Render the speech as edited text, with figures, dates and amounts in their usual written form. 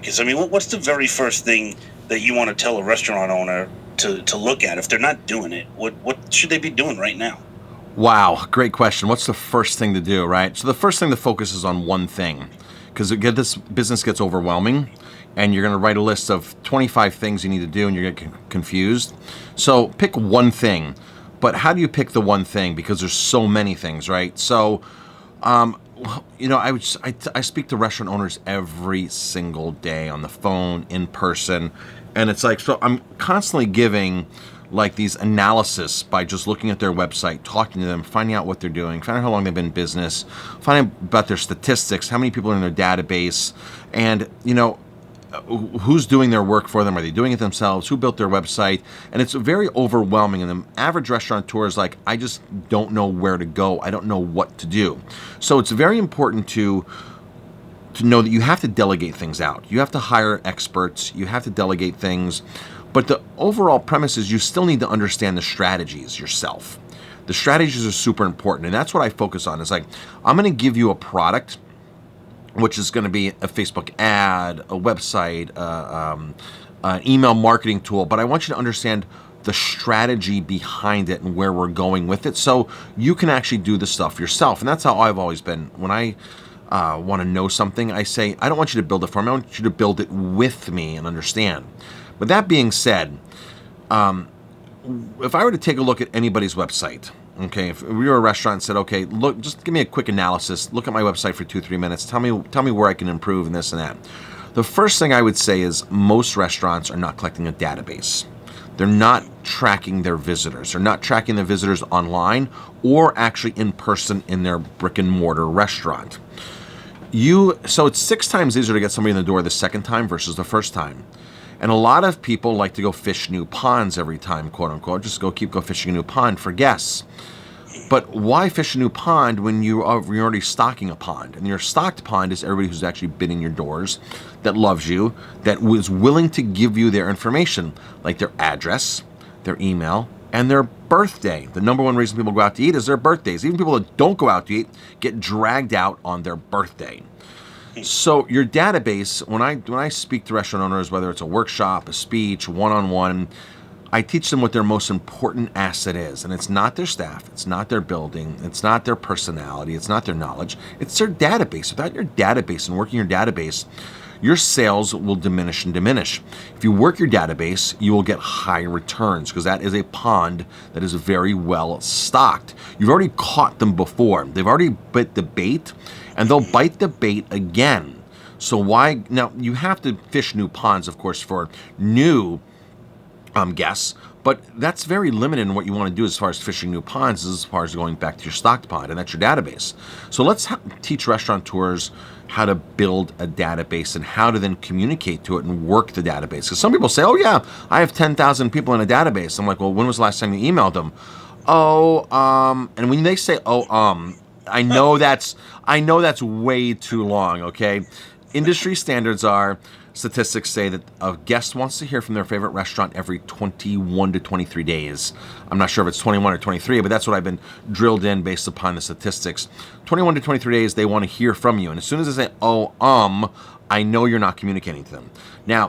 Because I mean, what's the very first thing that you want to tell a restaurant owner to look at if they're not doing it? What should they be doing right now? Wow, great question. What's the first thing to do, right? So the first thing to focus is on one thing, because this business gets overwhelming, and you're going to write a list of 25 things you need to do, and you're going to get confused. So pick one thing, but how do you pick the one thing? Because there's so many things, right? So, I speak to restaurant owners every single day on the phone, in person, and it's like, so I'm constantly giving like these analysis by just looking at their website, talking to them, finding out what they're doing, finding out how long they've been in business, finding out about their statistics, how many people are in their database, and who's doing their work for them. Are they doing it themselves? Who built their website? And it's very overwhelming. And the average restaurateur is like, I just don't know where to go. I don't know what to do. So it's very important to know that you have to delegate things out. You have to hire experts. You have to delegate things. But the overall premise is you still need to understand the strategies yourself. The strategies are super important. And that's what I focus on. It's like, I'm going to give you a product, which is going to be a Facebook ad, a website, an email marketing tool. But I want you to understand the strategy behind it and where we're going with it, so you can actually do the stuff yourself. And that's how I've always been. When I want to know something, I say, I don't want you to build it for me. I want you to build it with me and understand. But that being said, if I were to take a look at anybody's website, okay, if we were a restaurant and said, okay, look, just give me a quick analysis, look at my website for 2-3 minutes, tell me where I can improve and this and that. The first thing I would say is most restaurants are not collecting a database. They're not tracking their visitors. They're not tracking the visitors online or actually in person in their brick and mortar restaurant. So it's 6 times easier to get somebody in the door the second time versus the first time. And a lot of people like to go fish new ponds every time, quote unquote, just keep fishing a new pond for guests. But why fish a new pond when you're already stocking a pond? And your stocked pond is everybody who's actually been in your doors, that loves you, that was willing to give you their information, like their address, their email, and their birthday. The number one reason people go out to eat is their birthdays. Even people that don't go out to eat get dragged out on their birthday. So your database, when I speak to restaurant owners, whether it's a workshop, a speech, one-on-one, I teach them what their most important asset is. And it's not their staff, it's not their building, it's not their personality, it's not their knowledge, it's their database. Without your database and working your database, your sales will diminish and diminish. If you work your database, you will get high returns because that is a pond that is very well stocked. You've already caught them before. They've already bit the bait, and they'll bite the bait again. So why? Now, you have to fish new ponds, of course, for new guests, but that's very limited in what you want to do as far as fishing new ponds, as far as going back to your stocked pond, and that's your database. So let's teach restaurateurs how to build a database and how to then communicate to it and work the database. Because some people say, oh yeah, I have 10,000 people in a database. I'm like, well, when was the last time you emailed them? And when they say, I know that's way too long, okay? Industry standards are, statistics say that a guest wants to hear from their favorite restaurant every 21 to 23 days. I'm not sure if it's 21 or 23, but that's what I've been drilled in based upon the statistics. 21 to 23 days, they want to hear from you. And as soon as they say, I know you're not communicating to them. Now,